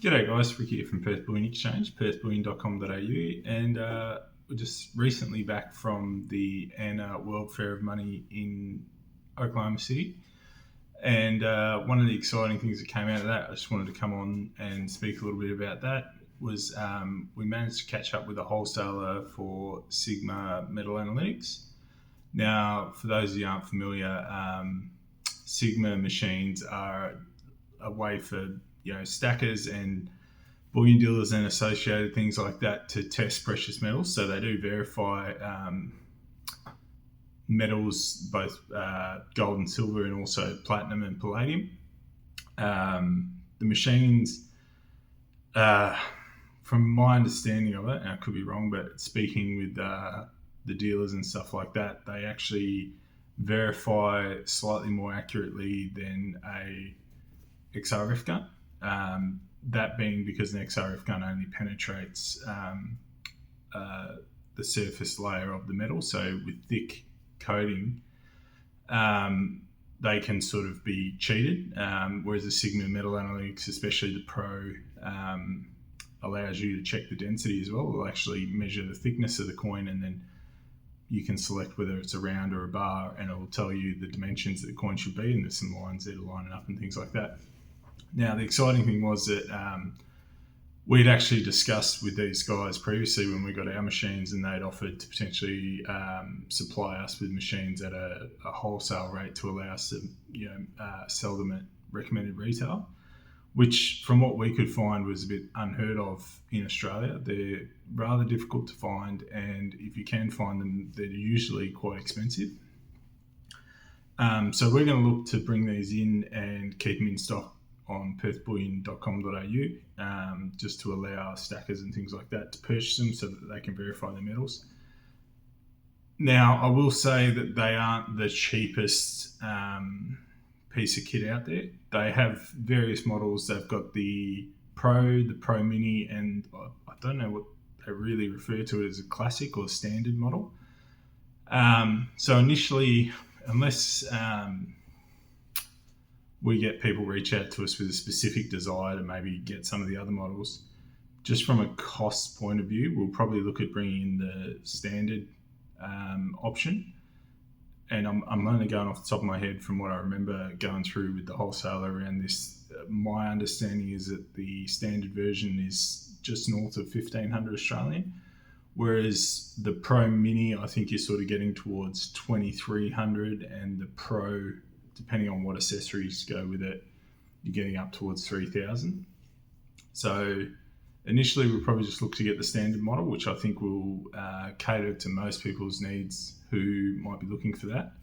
G'day guys, Ricky here from Perth Bullion Exchange, perthbullion.com.au, and we're just recently back from the ANA World Fair of Money in Oklahoma City. And one of the exciting things that came out of that, I just wanted to come on and speak a little bit about that, was we managed to catch up with a wholesaler for Sigma Metal Analytics. Now, for those of you who aren't familiar, Sigma machines are a way for stackers and bullion dealers and associated things like that to test precious metals. So they do verify metals, both gold and silver, and also platinum and palladium. The machines, from my understanding of it, and I could be wrong, but speaking with the dealers and stuff like that, they actually verify slightly more accurately than a XRF gun. That being because an XRF gun only penetrates the surface layer of the metal. So with thick coating, they can sort of be cheated. Whereas the Sigma Metal Analytics, especially the Pro, allows you to check the density as well. It'll actually measure the thickness of the coin, and then you can select whether it's a round or a bar, and it will tell you the dimensions that the coin should be, and there's some lines there to line it up and things like that. Now, the exciting thing was that we'd actually discussed with these guys previously when we got our machines, and they'd offered to potentially supply us with machines at a wholesale rate to allow us to sell them at recommended retail, which from what we could find was a bit unheard of in Australia. They're rather difficult to find, and if you can find them, they're usually quite expensive. So we're going to look to bring these in and keep them in stock on perthbullion.com.au, just to allow stackers and things like that to purchase them so that they can verify their metals. Now, I will say that they aren't the cheapest piece of kit out there. They have various models. They've got the Pro Mini, and I don't know what they really refer to it as, a classic or standard model. So initially, unless we get people reach out to us with a specific desire to maybe get some of the other models, just from a cost point of view, we'll probably look at bringing in the standard option. And I'm only going off the top of my head from what I remember going through with the wholesaler around this. My understanding is that the standard version is just north of 1,500 Australian, whereas the Pro Mini, I think, you're sort of getting towards 2,300, and the Pro, depending on what accessories go with it, you're getting up towards 3,000. So initially, we'll probably just look to get the standard model, which I think will cater to most people's needs who might be looking for that.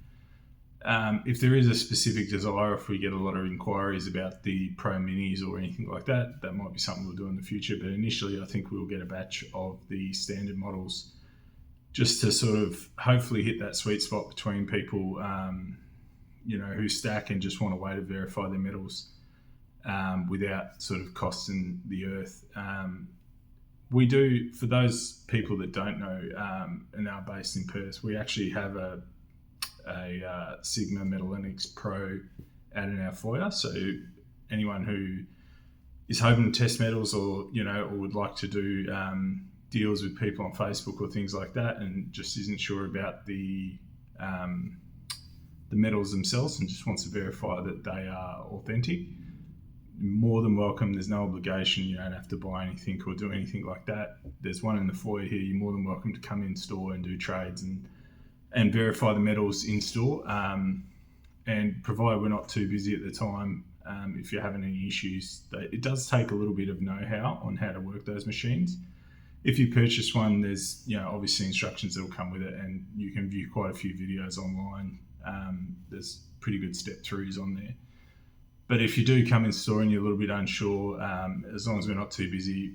If there is a specific desire, if we get a lot of inquiries about the Pro Minis or anything like that, that might be something we'll do in the future. But initially, I think we'll get a batch of the standard models just to sort of hopefully hit that sweet spot between people who stack and just want a way to verify their metals without sort of costing the earth. We do, for those people that don't know and are based in Perth, we actually have a Sigma Metal Analytics Pro out in our foyer. So anyone who is hoping to test metals or would like to do deals with people on Facebook or things like that, and just isn't sure about the metals themselves and just wants to verify that they are authentic, more than welcome. There's no obligation. You don't have to buy anything or do anything like that. There's one in the foyer here. You're more than welcome to come in store and do trades and verify the metals in store. And provided we're not too busy at the time, if you're having any issues, it does take a little bit of know-how on how to work those machines. If you purchase one, there's obviously instructions that will come with it, and you can view quite a few videos online. There's pretty good step throughs on there. But if you do come in store and you're a little bit unsure, as long as we're not too busy,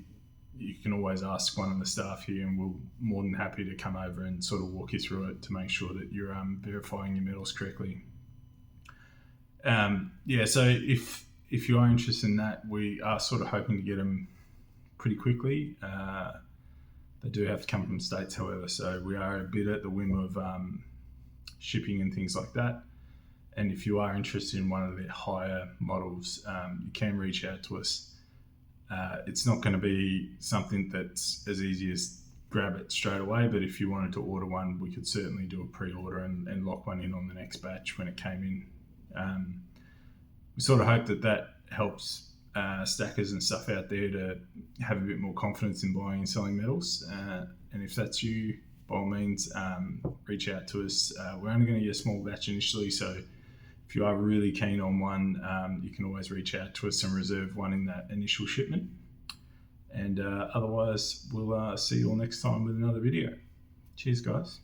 you can always ask one of the staff here, and we're more than happy to come over and sort of walk you through it to make sure that you're verifying your metals correctly. So if you are interested in that, we are sort of hoping to get them pretty quickly. They do have to come from states, however, so we are a bit at the whim of shipping and things like that. And if you are interested in one of the higher models, you can reach out to us. It's not going to be something that's as easy as grab it straight away, but if you wanted to order one, we could certainly do a pre-order and lock one in on the next batch when it came in. We sort of hope that helps stackers and stuff out there to have a bit more confidence in buying and selling metals. And if that's you, by all means, reach out to us. We're only going to get a small batch initially, so if you are really keen on one, you can always reach out to us and reserve one in that initial shipment. And otherwise, we'll see you all next time with another video. Cheers, guys.